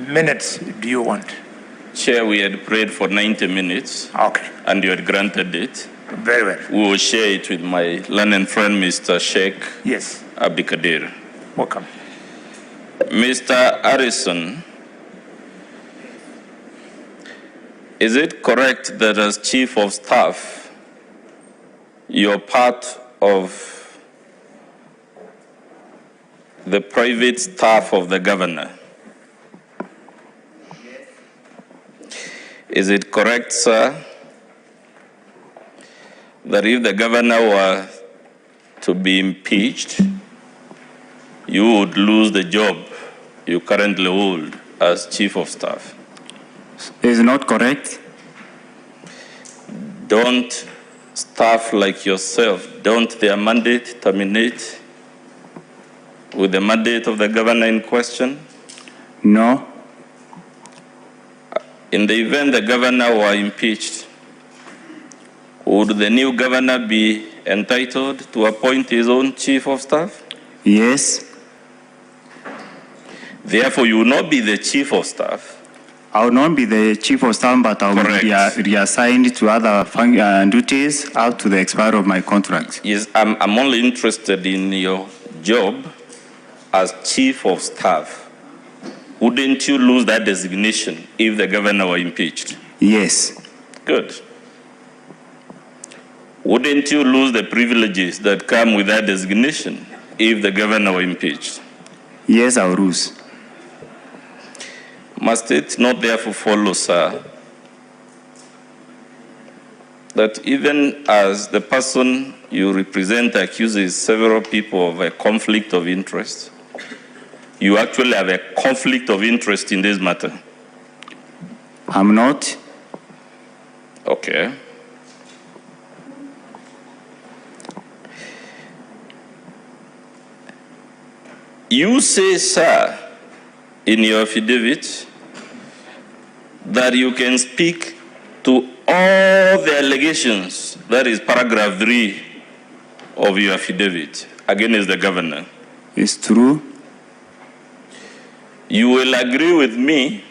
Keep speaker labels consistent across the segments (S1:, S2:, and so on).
S1: minutes do you want?
S2: Chair, we had prayed for 90 minutes.
S1: Okay.
S2: And you had granted it.
S1: Very well.
S2: We will share it with my learned friend, Mr. Sheikh
S1: Yes.
S2: Abikadir.
S1: Welcome.
S2: Mr. Harrison, is it correct that as Chief of Staff, you're part of the private staff of the governor?
S3: Yes.
S2: Is it correct, sir, that if the governor were to be impeached, you would lose the job you currently hold as Chief of Staff?
S3: Is not correct.
S2: Don't staff like yourself, don't their mandate terminate with the mandate of the governor in question?
S3: No.
S2: In the event the governor were impeached, would the new governor be entitled to appoint his own Chief of Staff?
S3: Yes.
S2: Therefore, you will not be the Chief of Staff.
S3: I will not be the Chief of Staff, but I will be reassigned to other duties up to the expiry of my contract.
S2: Yes, I'm only interested in your job as Chief of Staff. Wouldn't you lose that designation if the governor were impeached?
S3: Yes.
S2: Good. Wouldn't you lose the privileges that come with that designation if the governor were impeached?
S3: Yes, I will lose.
S2: Must it not therefore follow, sir, that even as the person you represent accuses several people of a conflict of interest, you actually have a conflict of interest in this matter?
S3: I'm not.
S2: Okay. You say, sir, in your affidavit, that you can speak to all the allegations, that is paragraph 3 of your affidavit, against the governor.
S3: It's true.
S2: You will agree with me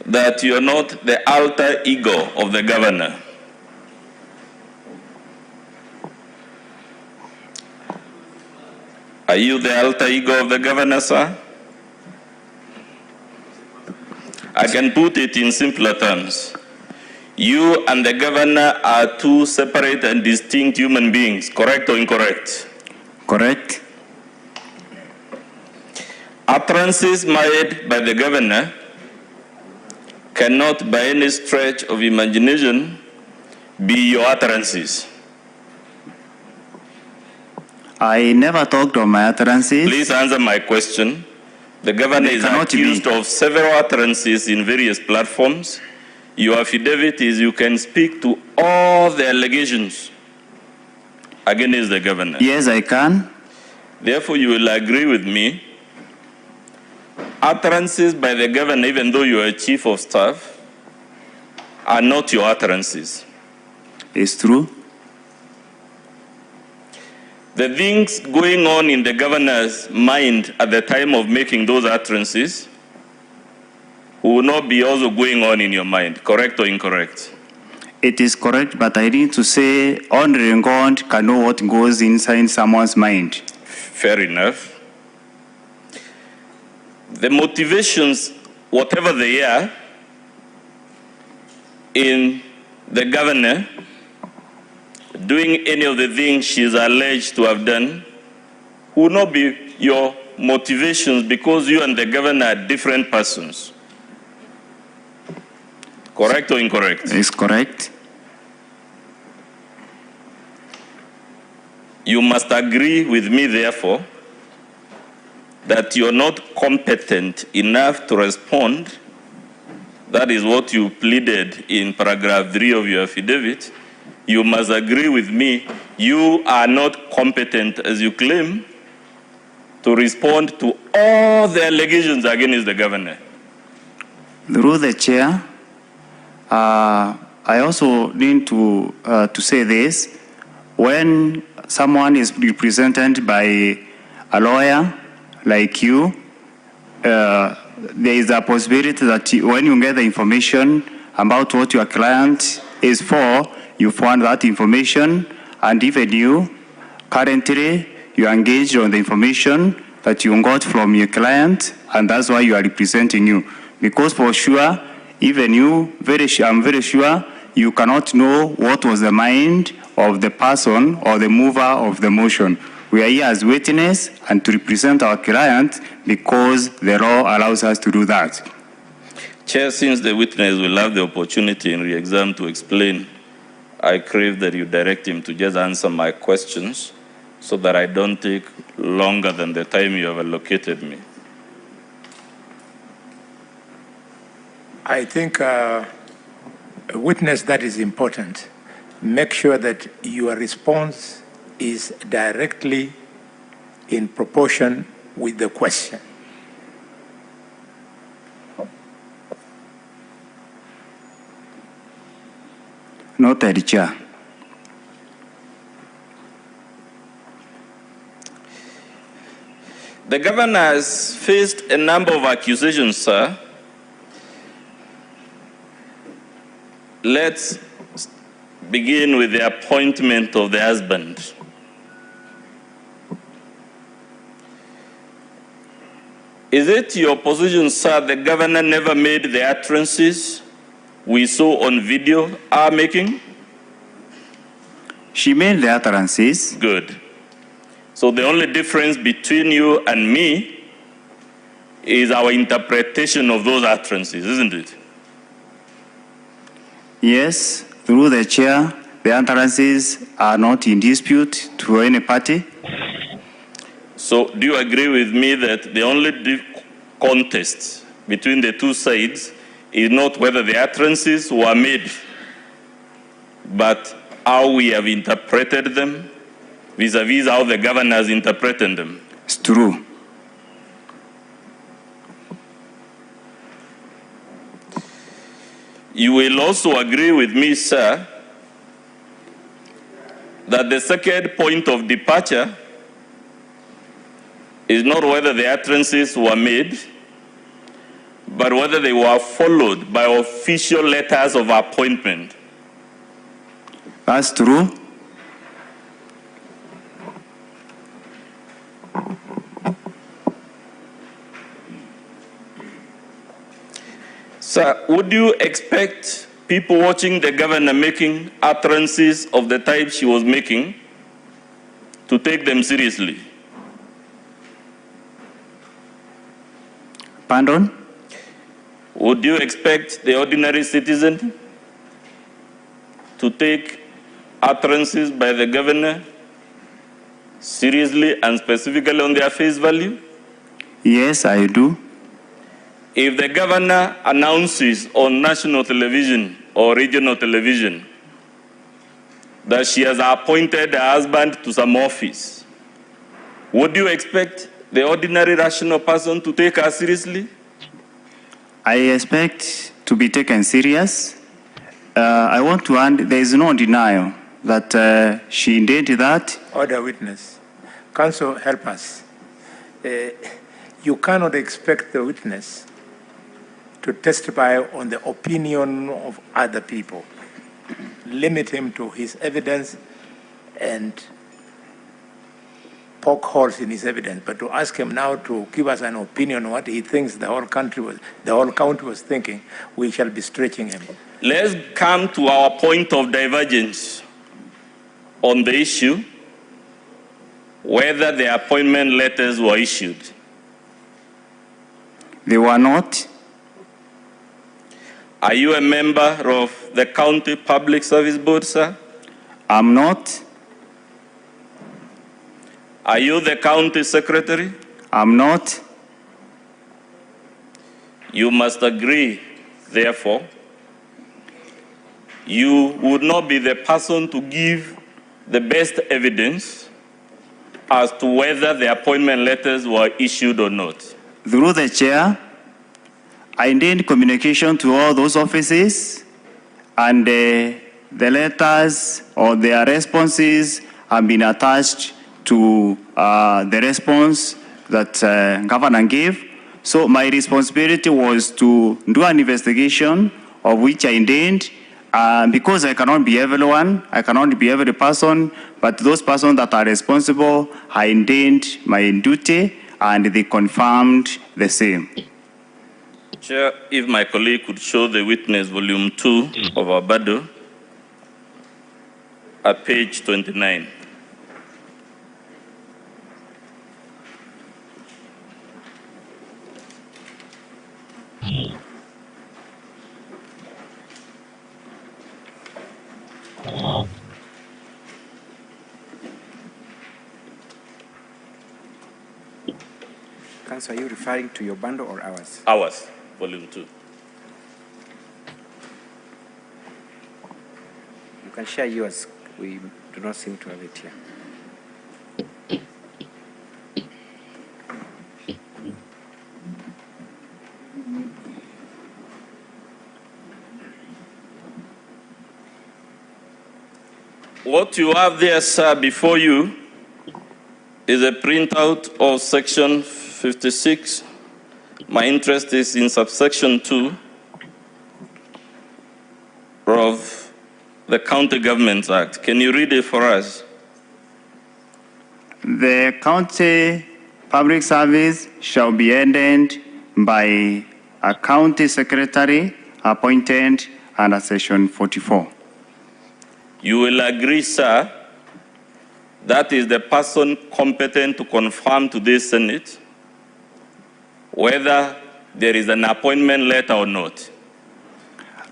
S2: that you are not the alter ego of the governor. Are you the alter ego of the governor, sir? I can put it in simpler terms. You and the governor are two separate and distinct human beings, correct or incorrect?
S3: Correct.
S2: Utterances made by the governor cannot by any stretch of imagination be your utterances.
S3: I never talked of my utterances.
S2: Please answer my question. The governor is accused of several utterances in various platforms. Your affidavit is you can speak to all the allegations against the governor.
S3: Yes, I can.
S2: Therefore, you will agree with me. Utterances by the governor, even though you are a chief of staff, are not your utterances.
S3: It's true.
S2: The things going on in the governor's mind at the time of making those utterances will not be also going on in your mind, correct or incorrect?
S3: It is correct, but I need to say only God can know what goes inside someone's mind.
S2: Fair enough. The motivations, whatever they are, in the governor doing any of the things she's alleged to have done will not be your motivations because you and the governor are different persons. Correct or incorrect?
S3: It's correct.
S2: You must agree with me, therefore, that you're not competent enough to respond. That is what you pleaded in paragraph 3 of your affidavit. You must agree with me, you are not competent, as you claim, to respond to all the allegations against the governor.
S3: Through the chair, I also need to say this. When someone is represented by a lawyer like you, there is a possibility that when you get the information about what your client is for, you find that information, and even you, currently, you are engaged on the information that you got from your client, and that's why you are representing you. Because for sure, even you, I'm very sure, you cannot know what was the mind of the person or the mover of the motion. We are here as witness and to represent our client because the law allows us to do that.
S2: Chair, since the witness will have the opportunity in re-exam to explain, I crave that you direct him to just answer my questions so that I don't take longer than the time you have allocated me.
S1: I think a witness, that is important. Make sure that your response is directly in proportion with the question.
S3: Noted, Chair.
S2: The governor has faced a number of accusations, sir. Let's begin with the appointment of the husband. Is it your position, sir, the governor never made the utterances we saw on video are making?
S3: She made the utterances.
S2: Good. So the only difference between you and me is our interpretation of those utterances, isn't it?
S3: Yes, through the chair, the utterances are not in dispute to any party.
S2: So do you agree with me that the only contest between the two sides is not whether the utterances were made, but how we have interpreted them vis-a-vis how the governor has interpreted them?
S3: It's true.
S2: You will also agree with me, sir, that the second point of departure is not whether the utterances were made, but whether they were followed by official letters of appointment.
S3: That's true.
S2: Sir, would you expect people watching the governor making utterances of the type she was making to take them seriously?
S3: Pardon?
S2: Would you expect the ordinary citizen to take utterances by the governor seriously and specifically on their face value?
S3: Yes, I do.
S2: If the governor announces on national television or regional television that she has appointed her husband to some office, would you expect the ordinary rational person to take her seriously?
S3: I expect to be taken serious. I want to add, there is no denial that she did that.
S1: Order witness. Counsel, help us. You cannot expect the witness to testify on the opinion of other people. Limit him to his evidence and poke holes in his evidence. But to ask him now to give us an opinion on what he thinks the whole county was thinking, we shall be stretching him.
S2: Let's come to our point of divergence on the issue whether the appointment letters were issued.
S3: They were not.
S2: Are you a member of the County Public Service Board, sir?
S3: I'm not.
S2: Are you the county secretary?
S3: I'm not.
S2: You must agree, therefore, you would not be the person to give the best evidence as to whether the appointment letters were issued or not.
S3: Through the chair, I did communication to all those offices, and the letters or their responses have been attached to the response that governor gave. So my responsibility was to do an investigation, of which I did. Because I cannot be everyone, I cannot be every person, but those persons that are responsible, I did my duty, and they confirmed the same.
S2: Chair, if my colleague could show the witness volume 2 of our BADO at page 29.
S4: Council, are you referring to your bundle or ours?
S2: Ours, volume 2.
S4: You can share yours. We do not seem to have it here.
S2: What you have there, sir, before you is a printout of section 56. My interest is in subsection 2 of the County Governments Act. Can you read it for us?
S3: The county public service shall be ended by a county secretary appointed under section 44.
S2: You will agree, sir, that is the person competent to confirm to this Senate whether there is an appointment letter or not.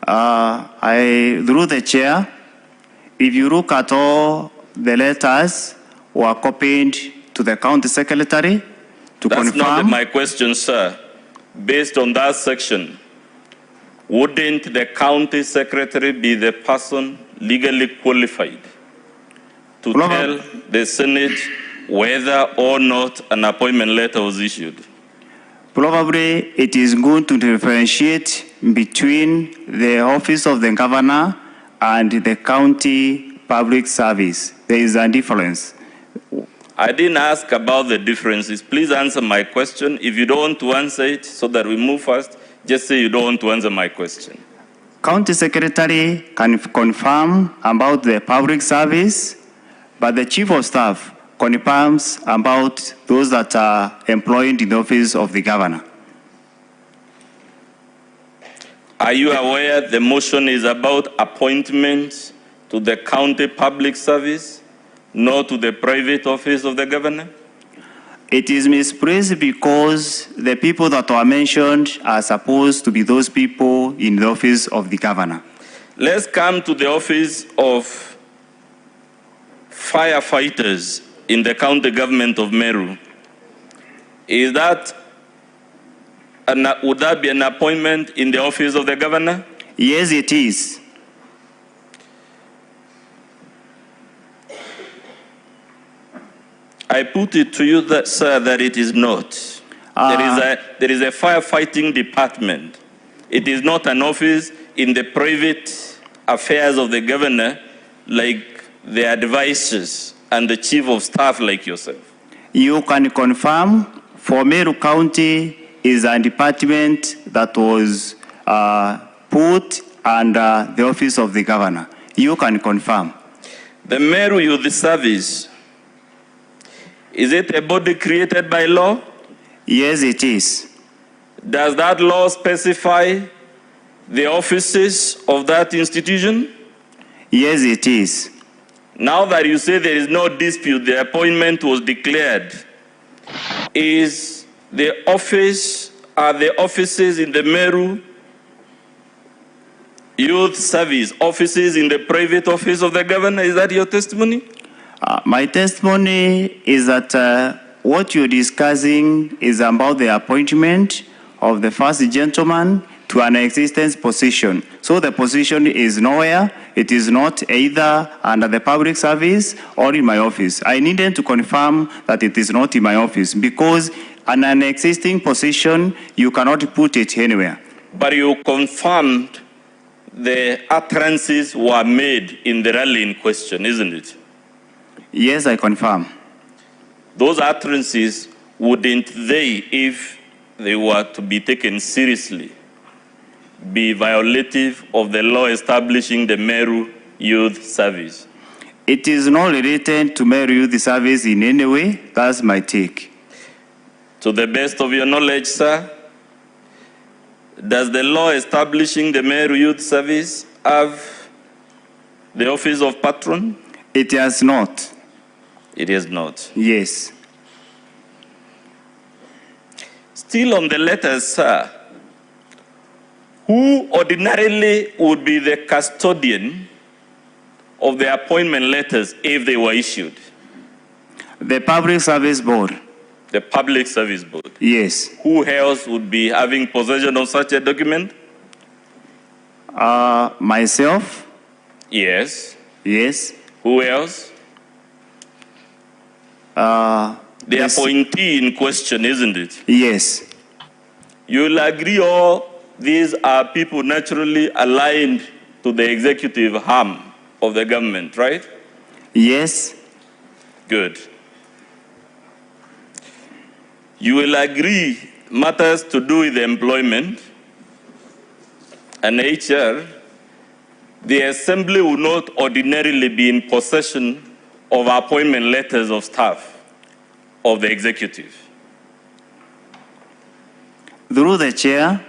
S3: Through the chair, if you look at all the letters were copied to the county secretary to
S2: That's
S3: confirm.
S2: not my question, sir. Based on that section, wouldn't the county secretary be the person legally qualified to tell the Senate whether or not an appointment letter was issued?
S3: Probably it is good to differentiate between the office of the governor and the county public service. There is a difference.
S2: I didn't ask about the differences. Please answer my question. If you don't want to answer it so that we move fast, just say you don't want to answer my question.
S3: County secretary can confirm about the public service, but the chief of staff confirms about those that are employed in the office of the governor.
S2: Are you aware the motion is about appointments to the county public service, not to the private office of the governor?
S3: It is misplaced because the people that were mentioned are supposed to be those people in the office of the governor.
S2: Let's come to the office of firefighters in the county government of MERU. Is that would that be an appointment in the office of the governor?
S3: Yes, it is.
S2: I put it to you, that, sir, that it is not. There is a firefighting department. It is not an office in the private affairs of the governor like the advisors and the chief of staff like yourself.
S3: You can confirm for Meru County is a department that was put under the office of the governor. You can confirm.
S2: The MERU Youth Service, is it a body created by law?
S3: Yes, it is.
S2: Does that law specify the offices of that institution?
S3: Yes, it is.
S2: Now that you say there is no dispute, the appointment was declared, are the offices in the MERU Youth Service offices in the private office of the governor? Is that your testimony?
S3: My testimony is that what you're discussing is about the appointment of the first gentleman to an existence position. So the position is nowhere. It is not either under the public service or in my office. I needed to confirm that it is not in my office because an existing position, you cannot put it anywhere.
S2: But you confirmed the utterances were made in the rally in question, isn't it?
S3: Yes, I confirm.
S2: Those utterances, wouldn't they, if they were to be taken seriously, be violative of the law establishing the MERU Youth Service?
S3: It is not related to MERU Youth Service in any way. That's my take.
S2: To the best of your knowledge, sir, does the law establishing the MERU Youth Service have the office of patron?
S3: It has not.
S2: It is not.
S3: Yes.
S2: Still on the letters, sir, who ordinarily would be the custodian of the appointment letters if they were issued?
S3: The Public Service Board.
S2: The Public Service Board.
S3: Yes.
S2: Who else would be having possession of such a document?
S3: Myself.
S2: Yes.
S3: Yes.
S2: Who else? The appointee in question, isn't it?
S3: Yes.
S2: You'll agree all these are people naturally aligned to the executive arm of the government, right?
S3: Yes.
S2: Good. You will agree matters to do with employment and HR, the Assembly will not ordinarily be in possession of appointment letters of staff of the executive.
S3: Through the chair,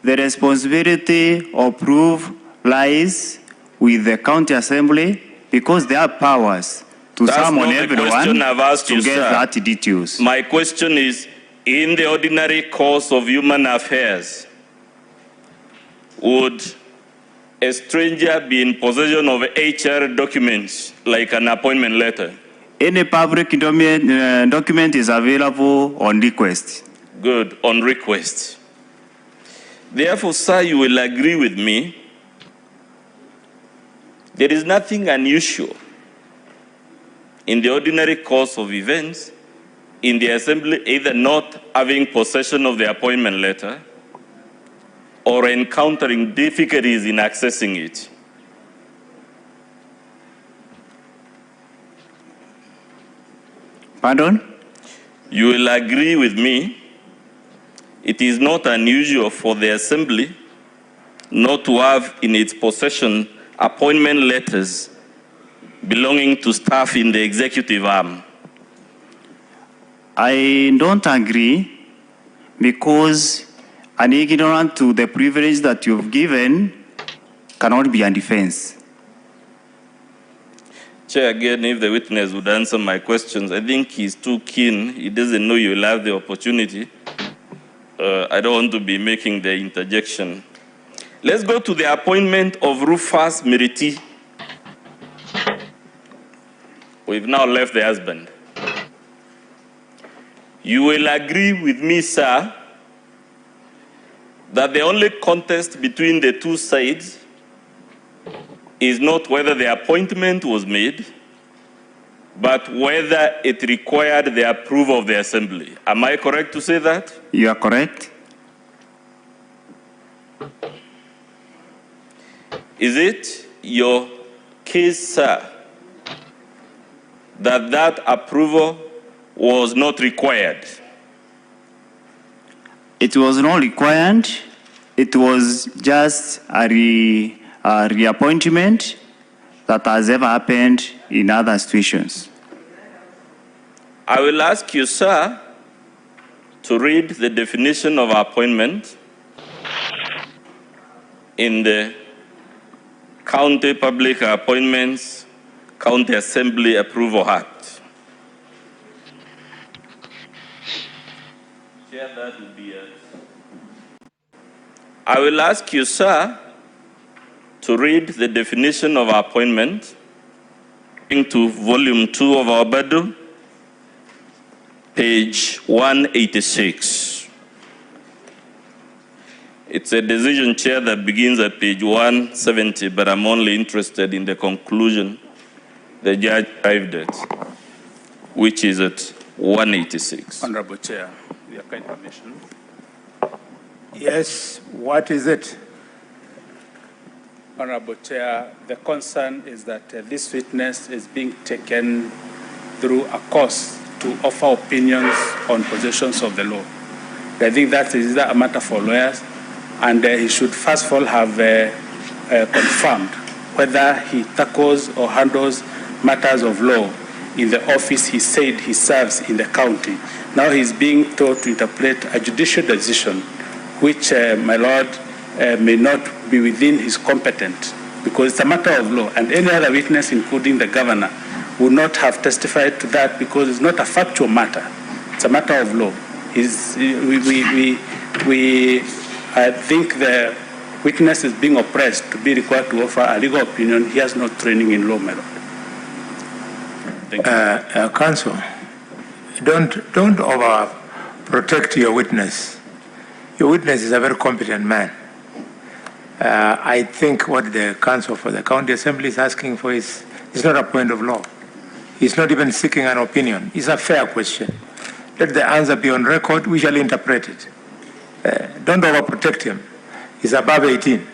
S3: the responsibility of proof lies with the county assembly because they have powers to summon everyone to get that details.
S2: My question is, in the ordinary course of human affairs, would a stranger be in possession of HR documents like an appointment letter?
S3: Any public document is available on request.
S2: Good, on request. Therefore, sir, you will agree with me, there is nothing unusual in the ordinary course of events in the assembly either not having possession of the appointment letter or encountering difficulties in accessing it.
S3: Pardon?
S2: You will agree with me, it is not unusual for the assembly not to have in its possession appointment letters belonging to staff in the executive arm.
S3: I don't agree because an ignorant to the privilege that you've given cannot be a defense.
S2: Chair, again, if the witness would answer my questions, I think he's too keen. He doesn't know you'll have the opportunity. I don't want to be making the interjection. Let's go to the appointment of Rufus Meriti. We've now left the husband. You will agree with me, sir, that the only contest between the two sides is not whether the appointment was made, but whether it required the approval of the assembly. Am I correct to say that?
S3: You are correct.
S2: Is it your case, sir, that that approval was not required?
S3: It was not required. It was just a reappointment that has ever happened in other situations.
S2: I will ask you, sir, to read the definition of appointment in the County Public Appointments County Assembly Approval Act. Chair, that will be it. I will ask you, sir, to read the definition of appointment into volume 2 of our Bible, page 186. It's a decision, Chair, that begins at page 170, but I'm only interested in the conclusion the judge arrived at, which is at 186.
S5: Honorable Chair, with your kind permission.
S1: Yes, what is it?
S5: Honorable Chair, the concern is that this witness is being taken through a course to offer opinions on possessions of the law. I think that is a matter for lawyers, and he should first of all have confirmed whether he tackles or handles matters of law in the office he said he serves in the county. Now he's being told to interpret a judicial decision, which, my lord, may not be within his competence, because it's a matter of law, and any other witness, including the governor, would not have testified to that because it's not a factual matter. It's a matter of law. I think the witness is being oppressed to be required to offer a legal opinion. He has no training in law, my lord. Thank you.
S1: Counsel, don't overprotect your witness. Your witness is a very competent man. I think what the counsel for the county assembly is asking for is not a point of law. He's not even seeking an opinion. It's a fair question. Let the answer be on record. We shall interpret it. Don't overprotect him. He's above 18.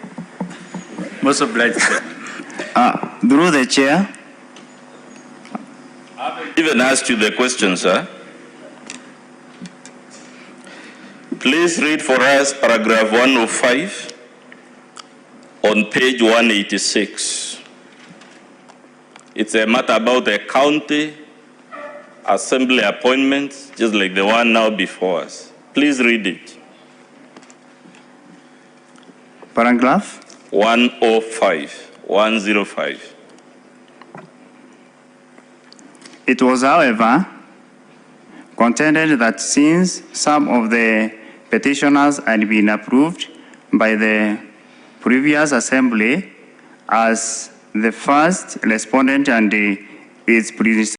S5: Most obliged, sir.
S3: Through the chair.
S2: I've even asked you the question, sir. Please read for us paragraph 105 on page 186. It's a matter about the county assembly appointments, just like the one now before us. Please read it.
S3: Paragraph
S2: 105.
S3: It was, however, contended that since some of the petitioners had been approved by the previous assembly as the first respondent and its predecessor,